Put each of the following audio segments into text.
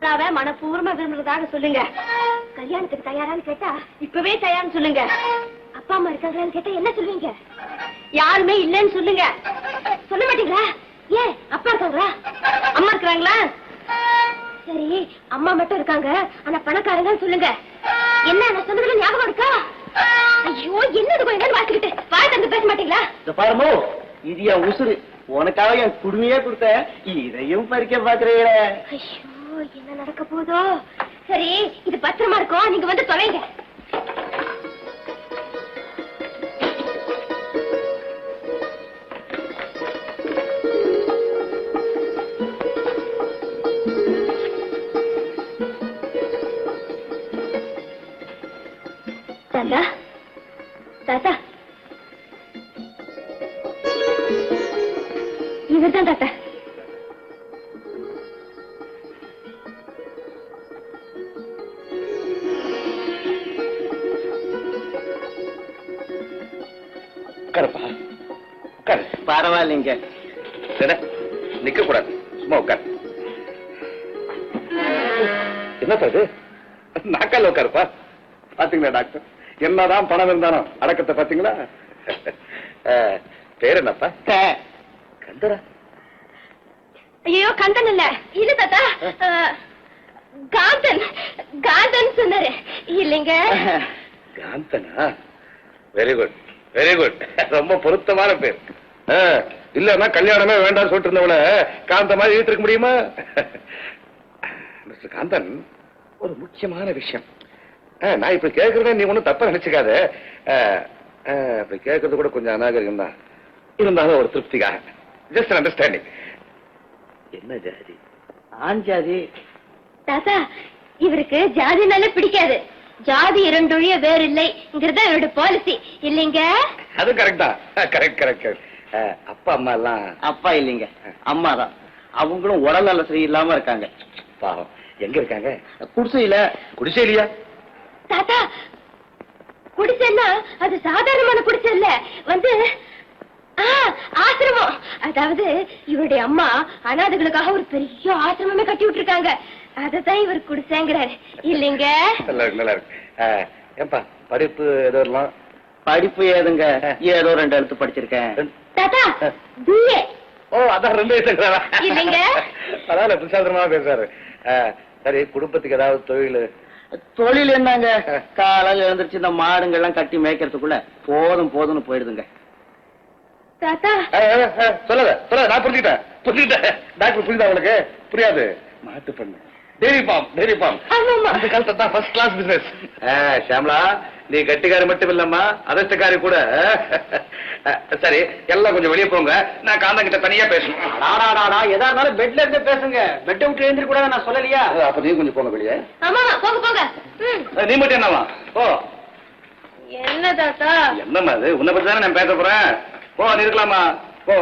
தாத்தாவை மனப்பூர்வமா விரும்புறதாக சொல்லுங்க. கல்யாணத்துக்கு தயாரான்னு கேட்டா இப்பவே தயார்னு சொல்லுங்க. அப்பா அம்மா இருக்காங்களான்னு கேட்டா என்ன சொல்லுவீங்க? யாருமே இல்லைன்னு சொல்லுங்க. சொல்ல மாட்டீங்களா? ஏன், அப்பா இருக்காங்களா, அம்மா இருக்கிறாங்களா? சரி, அம்மா மட்டும் இருக்காங்க ஆனா பணக்காரங்கன்னு சொல்லுங்க. என்ன நான் சொன்னதுல ஞாபகம் இருக்கா? ஐயோ, என்னது என்னன்னு வாசிக்கிட்டு வாய் தந்து பேச மாட்டீங்களா? பாருமோ, இது என் உசுறு. உனக்காக என் குடுமையே கொடுத்த, இதையும் பறிக்க பாக்குறீங்களே. ஐயோ, என்ன நடக்க போதோ? சரி, இது பத்திரமா இருக்கும், நீங்க வந்து தொலைங்க. தாத்தா, தாத்தா, இவர்தான் தாத்தா. பரவாயில்லைங்க, நிக்க கூடாது, சும்மா உட்கார். என்ன இது? நாக்கால உட்காருப்பா. பாத்தீங்களா டாக்டர், என்னதான் பணம் இருந்தாலும் அடக்கத்தை பாத்தீங்களா? பேர் என்னப்பா? கந்தரா? ஐயோ, கந்தன் இல்ல, இல்ல தாத்தா, காந்தன். காந்தன் சொன்னாரு இல்லைங்க. காந்தனா? Very good, very good. ரொம்ப பொருத்தமான பேர். இல்லன்னா கல்யாணமே வேண்டாம் சொல்லிட்டு இருந்தவன காந்த மாதிரி ஈர்த்திருக்க முடியுமா? மிஸ்டர் காந்தன், ஒரு முக்கியமான விஷயம். நான் இப்ப கேட்கறத நீ ஒன்னும் தப்பா நினைச்சுக்காத. இப்படி கேட்கறது கூட கொஞ்சம் அநாகரிகம் தான், இருந்தாலும் ஒரு திருப்திக்காக. Just understanding. என்ன ஜாதி? ஆண் ஜாதி. தாத்தா, இவருக்கு ஜாதினாலே பிடிக்காது. ஜாதி இரண்டொழிய வேறு இல்லைங்கிறத இவரோட பாலிசி இல்லைங்க. அது கரெக்ட் தான். Correct correct. அப்பா அம்மா எல்லாம்? அப்பா இல்லைங்க, அம்மா தான். அவங்களும் உடல் நல சரியில்லாம இருக்காங்க. பாவம். எங்க இருக்காங்க? குடிசையில. குடிசையிலையா? தாத்தா, குடிசைன்னா அது சாதாரணமான குடிசை இல்ல, வந்து ஆசிரமம். அதாவது இவருடைய அம்மா அனாதைகளுக்காக ஒரு பெரிய ஆசிரமமே கட்டி விட்டுருக்காங்க. அததான் இவர் குடிசைங்கிறாரு இல்லைங்க. நல்லா இருக்கு, நல்லா இருக்கு. ஏன்பா படிப்பு ஏதோ எல்லாம்? படிப்பு ஏதுங்க, ஏதோ 2 எழுத்து படிச்சிருக்கேன். தாத்தா, பிஏ. ஓ, அதான் 2 வயசுங்கிறாரா? இல்லைங்க. அதான் பிரசாதமா பேசுறாரு. சரி, குடும்பத்துக்கு ஏதாவது தொழில்? தொழில் என்னங்க, காலையில் எழுந்திருச்சு இந்த மாடுங்கள்லாம் கட்டி மேய்க்கிறதுக்குள்ள போதும் போதும்னு போயிடுதுங்க. தாத்தா, சொல்லாத சொல்லாத, நான் புரிஞ்சுக்கிட்டேன். டாக்டர் புரியுதா உங்களுக்கு? புரியாது. மாட்டு பண்ணு, டெய்ரி ஃபார்ம். டெய்ரி ஃபார்ம் அந்த காலத்தை தான் ஃபர்ஸ்ட் கிளாஸ் பிசினஸ். ஷாம்லா, நீ கட்டிக்காரி மட்டும் இல்லம்மா, அதிர்ஷ்டக்காரி கூட. சரி, எல்லாம் கொஞ்சம் வெளியே போங்க, நான் காந்தன் கிட்ட தனியா பேசணும். எதா இருந்தாலும் பெட்ல இருந்து பேசுங்க, பெட்டை விட்டு எழுந்திர கூட நான் சொல்லலையா? அப்ப நீ கொஞ்சம் போங்க வெளியே. ஆமா, போங்க போங்க. நீ மட்டும் என்னவா? ஓ, என்ன தாத்தா? என்னம்மா அது? உன்னை பத்தி தானே நான் பேச போறேன். ஓ, நீ இருக்கலாமா? ஓ.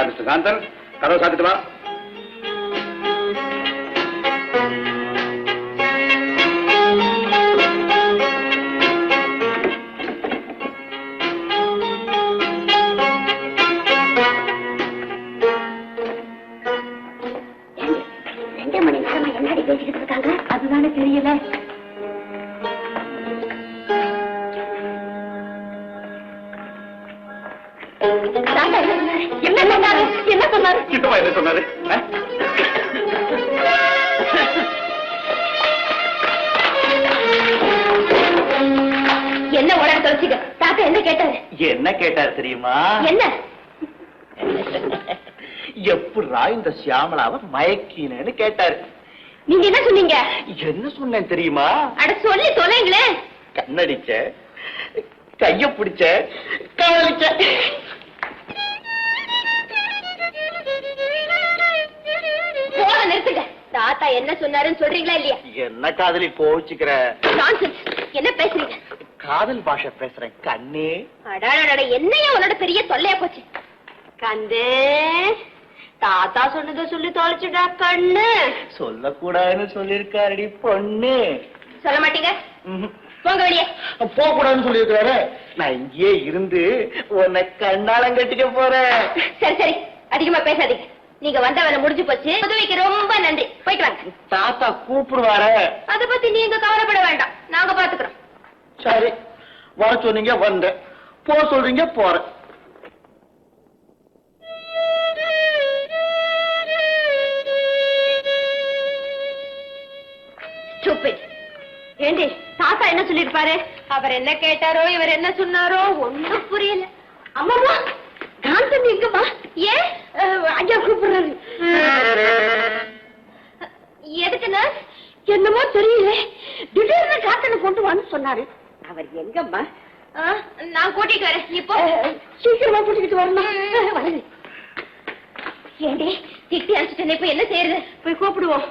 மிஸ்டர் காந்தன், கதவை சாத்திட்டு வா. என்னடி பேசிக்கிட்டு இருக்காங்க? அதுதானே தெரியல. என்ன சொன்னாரு? என்ன சொன்னாரு? என்ன உடனே தொலைச்சிக்க. தாத்தா என்ன கேட்டாரு? என்ன கேட்டாரு தெரியுமா? என்ன? எப்படா இந்த சியாமலாவை மயக்கினேன்னு கேட்டாரு. நீங்க என்ன சொன்னீங்க? என்ன சொன்னேன் தெரியுமா? அட சொல்லி தொலைங்களே. கண்ணடிச்ச, கைய பிடிச்ச, காதலிச்ச. போன நிறுத்துங்க. தாத்தா என்ன சொன்னாருன்னு சொல்றீங்களா இல்லையா? என்ன காதலி கோச்சுக்கிற? நான்சென்ஸ். என்ன பேசுறீங்க? காதல் பாஷை பேசுறேன் கண்ணே. அடாடா, என்னையா உன்னோட பெரிய தொல்லையா போச்சு? கந்தே, தாத்தா சொன்னதை சொல்லி தொலைச்சுடா கண்ணு. சொல்லக்கூடாதுன்னு சொல்லிருக்காருடி பொண்ணு. சொல்ல மாட்டீங்க? போங்க வெளியே. போக கூடாதுன்னு சொல்லிருக்காரு. நான் இங்கேயே இருந்து உன்னை கண்ணாலம் கட்டிக்க போறேன். சரி சரி, அதிகமா பேசாதீங்க. நீங்க வந்த வேலை முடிஞ்சு போச்சு. உதவிக்கு ரொம்ப நன்றி. போயிட்டு வாங்க. தாத்தா கூப்பிடுவாரு. அத பத்தி நீங்க கவலைப்பட வேண்டாம், நாங்க பாத்துக்கிறோம். சரி, வர சொன்னீங்க வந்தேன், போ சொல்றீங்க போறேன். ஏண்டி தாத்தா என்ன சொல்லிருப்பாரு? அவர் என்ன கேட்டாரோ இவர் என்ன சொன்னாரோ ஒண்ணும் புரியல. அம்மாமா காந்தம் எங்கம்மா? ஏன் ஐயா கூப்பிடுறாரு? எதுக்குன்னா என்னமோ தெரியல, திடீர்னு காத்தனை கொண்டு வான்னு சொன்னாரு. அவர் எங்கம்மா? நான் கூட்டிட்டு வரேன். இப்போ சீக்கிரமா கூட்டிக்கிட்டு வரணும். ஏண்டி திட்டி அடிச்சுட்டேன், இப்ப என்ன செய்யறது? போய் கூப்பிடுவோம்.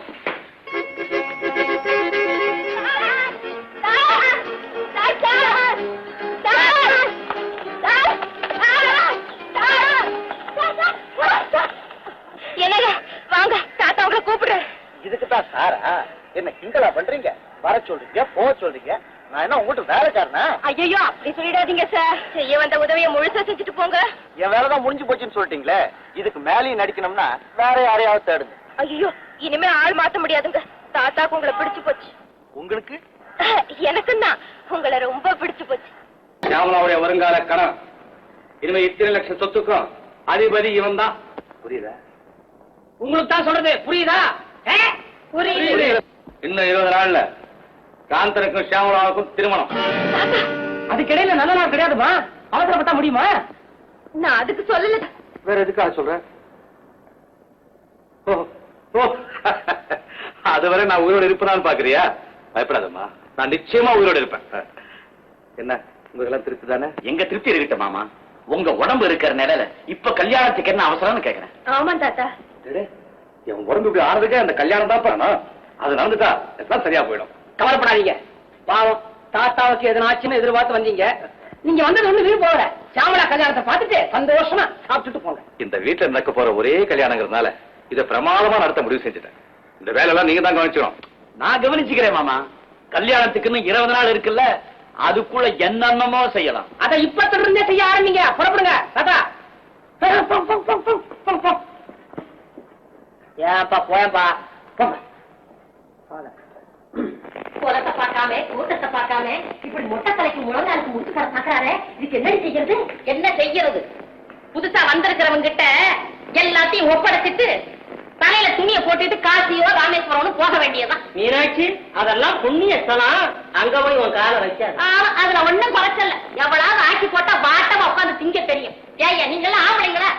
என்னங்க வாங்க, தாத்தா உங்களை கூப்பிடுறேன். இதுக்குதான் சாரா என்ன கிண்டலா பண்றீங்க? வர சொல்றீங்க, போக சொல்றீங்க. நான் என்ன உங்கள்கிட்ட வேலைக்காரனா? ஐயோ அப்படி சொல்லிடாதீங்க சார். செய்ய வந்த உதவியை முழுசா செஞ்சுட்டு போங்க. என் வேலைதான் முடிஞ்சு போச்சுன்னு சொல்லிட்டீங்களே, இதுக்கு மேலேயும் நடிக்கணும்னா வேற யாரையாவது தேடுங்க. ஐயோ இனிமே ஆள் மாத்த முடியாதுங்க. தாத்தாக்கு உங்களை பிடிச்சு போச்சு. உங்களுக்கு? எனக்கும் தான் உங்களை ரொம்ப பிடிச்சு போச்சு. ஷியாமளாவுடைய வருங்கால கணம். இனிமே இத்தனை லட்சம் சொத்துக்கும் அதிபதி இவன் தான். புரியுதா? உங்களுக்கு தான் சொல்றது புரியுதா? புரியுது. இன்னும் 20 நாள்ல காந்தனுக்கும் ஷியாமளாவுக்கும் திருமணம். அதுக்கிடையில நல்ல நாள் கிடையாதுமா, அவசரப்பட்டா முடியுமா? நான் அதுக்கு சொல்லல. வேற எதுக்காக சொல்ற? அதுவரை நான் உயிரோடு இருப்பேன்னு பாக்குறியா? பயப்படாதம்மா, நான் நிச்சயமா உயிரோடு இருப்பேன். என்ன உங்களெல்லாம் திருப்தி தானே? எங்க திருப்தி இருக்கட்டும் மாமா. உங்க உடம்பு இருக்கிற நிலையில இப்ப கல்யாணத்துக்கு என்ன அவசரம்னு கேக்குறேன். ஆமா தாத்தா. என் உடம்பு இப்படி ஆறதுக்கே அந்த கல்யாணம் தான் பண்ணணும். அது நடந்துட்டா எல்லாம் சரியா போயிடும். கவலைப்படாதீங்க. பாவம் தாத்தாவுக்கு எதனாச்சுன்னு எதிர்பார்த்து வந்தீங்க. நீங்க வந்தது ஒண்ணு வீடு போகல. ஷியாமளா கல்யாணத்தை பார்த்துட்டு சந்தோஷமா சாப்பிட்டுட்டு போங்க. இந்த வீட்டுல நடக்க போற ஒரே கல்யாணங்கிறதுனால இதை பிரமாதமா நடத்த முடிவு செஞ்சுட்டேன். இந்த வேலையெல்லாம் நீங்க தான் கவனிச்சிடும். நான் கவனிச்சுக்கிறேன் மாமா. கல்யாணத்துக்குன்னு 20 நாள் இருக்குல்ல, அதுக்குள்ள என்னென்னமோ செய்யலாம். அதை இப்ப இருந்தே செய்ய ஆரம்பிங்க. புறப்படுங்க தாத்தா. ஏப்பா போயப்பா குலத்தை பார்க்காம கூட்டத்தை பார்க்காம இப்படி மொட்டை தலைக்கு முழங்காலுக்கு முட்டுக்கடை பாக்குறாரு. இதுக்கு என்ன செய்யறது? என்ன செய்யறது? புதுசா வந்திருக்கிறவங்க கிட்ட எல்லாத்தையும் ஒப்படைச்சிட்டு தலையில துணியை போட்டுட்டு காசியோ ராமேஸ்வரம்னு போக வேண்டியதான். மீனாட்சி, அதெல்லாம் புண்ணிய ஸ்தலம். அங்க போய் உன் காலை வச்சாரு. அதுல ஒண்ணும் குறைச்சல. எவ்வளவு ஆக்கி போட்டா வாட்டமா உட்காந்து திங்க தெரியும். ஏய்யா நீங்க எல்லாம் ஆம்பளைங்களா?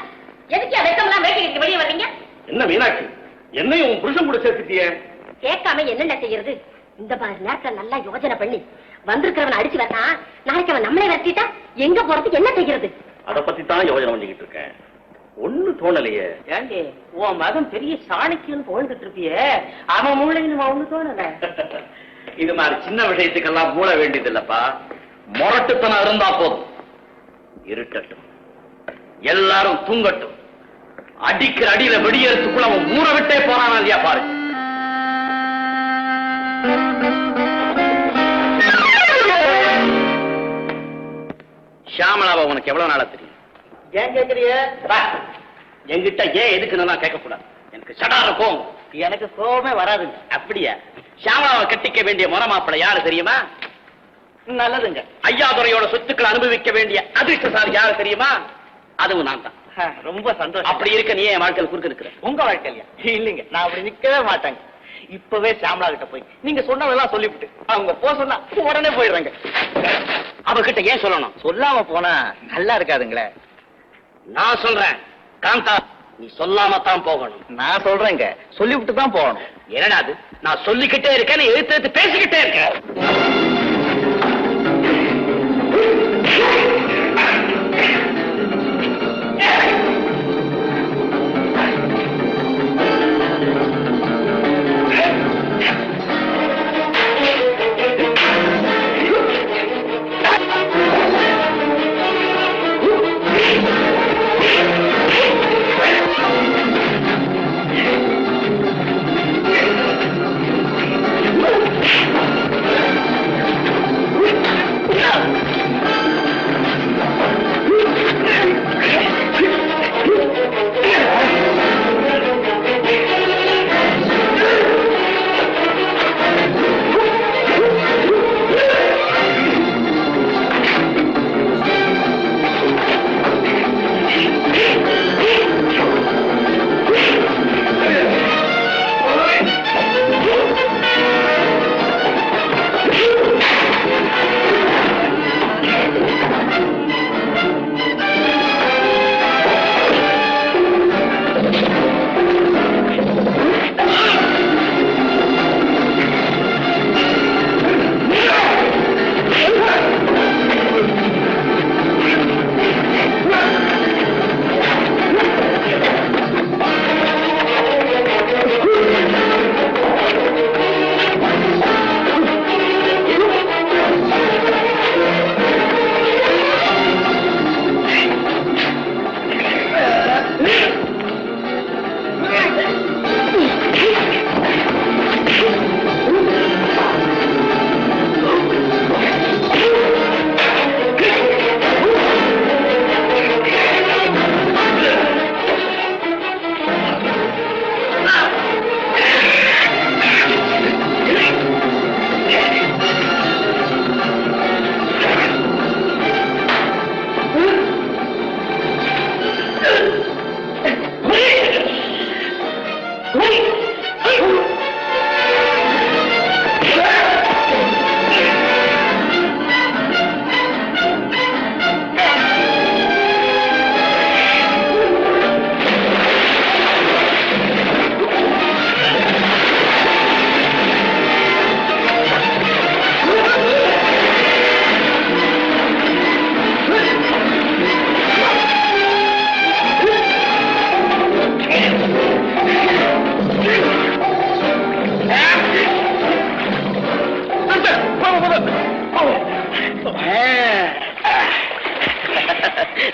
எதுக்கு வெக்கம்லாம் வேட்டிக்கிட்டு வெளியே வர்றீங்க? என்ன மீனாட்சி, என்னையும் உன் புருஷன் கூட சேர்த்துட்டிய? கேட்காம என்னென்ன செய்யறது? இந்த மாதிரி நேரத்துல நல்லா யோசனை பண்ணி வந்திருக்கிறவன் அடிச்சு வரா, நாளைக்கு அவன் நம்மளே வரட்டிட்டா எங்க போறதுக்கு என்ன செய்யறது? அத பத்தி தான் யோசனை பண்ணிக்கிட்டு இருக்கேன். ஒண்ணு தோணலையே. ஏண்டி உன் மகன் பெரிய சாணிக்குன்னு போயிட்டு இருப்பியே, அவன் மூளைன்னு ஒண்ணு தோணல. இது மாதிரி சின்ன விஷயத்துக்கெல்லாம் மூட வேண்டியது இல்லப்பா. முரட்டுத்தனம் இருந்தா போதும். இருட்டட்டும், எல்லாரும் தூங்கட்டும். அடிக்கிற அடியில வெடியறதுக்குள்ள அவன் ஊற விட்டே போறானா இல்லையா பாரு. ஷியாமளாவை உனக்கு எவ்வளவு நாளா தெரியும்? ஏன் கேக்குறிய? என்கிட்ட ஏன் எதுக்குன்னு கேட்க கூடாது. எனக்கு சடார கோவம். எனக்கு கோவமே வராதுங்க. அப்படியா? ஷியாமளாவை கட்டிக்க வேண்டிய முறமாப்பிள்ளை யாரு தெரியுமா? நல்லதுங்க. ஐயாதுரையோட சொத்துக்களை அனுபவிக்க வேண்டிய அதிர்ஷ்டசாலி யாரு தெரியுமா? அதுவும் நான் தான். ரொம்ப சந்தோஷம். அப்படி இருக்க நீ என் வாழ்க்கையில் குறுக்க இருக்கிற? உங்க வாழ்க்கையா? இல்லைங்க, நான் அப்படி நிக்கவே மாட்டாங்க. இப்பவே ஷியாமளா கிட்ட போய் நீங்க சொன்னதெல்லாம் சொல்லிவிட்டு அவங்க போ சொன்னா உடனே போயிடுறாங்க. அவகிட்ட ஏன் சொல்லணும்? சொல்லாம போனா நல்லா இருக்காதுங்களே. நான் சொல்றேன் காந்தா, நீ சொல்லாம தான் போகணும். நான் சொல்றேங்க, சொல்லிவிட்டு தான் போகணும். என்னடா அது? நான் சொல்லிக்கிட்டே இருக்கேன், நீ எடுத்து எடுத்து பேசிக்கிட்டே இருக்க.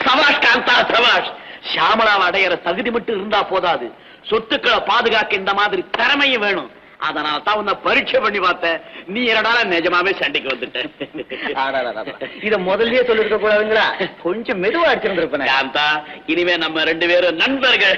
சபாஷ் காந்தா சபாஷ். ஷியாமளாவை அடையிற தகுதி மட்டும் இருந்தா போதாது, சொத்துக்களை பாதுகாக்க இந்த மாதிரி திறமையும் வேணும். அதனால தான் உன்னை பரீட்சை பண்ணி பார்த்தேன். நீ என்னடா நிஜமாவே சண்டைக்கு வந்துட்ட. இத முதல்லயே சொல்லிருக்க கூடாதுங்களா? கொஞ்சம் மெதுவா அடிச்சிருந்திருப்பேன். காந்தா, இனிமே நம்ம 2 பேரும் நண்பர்கள்.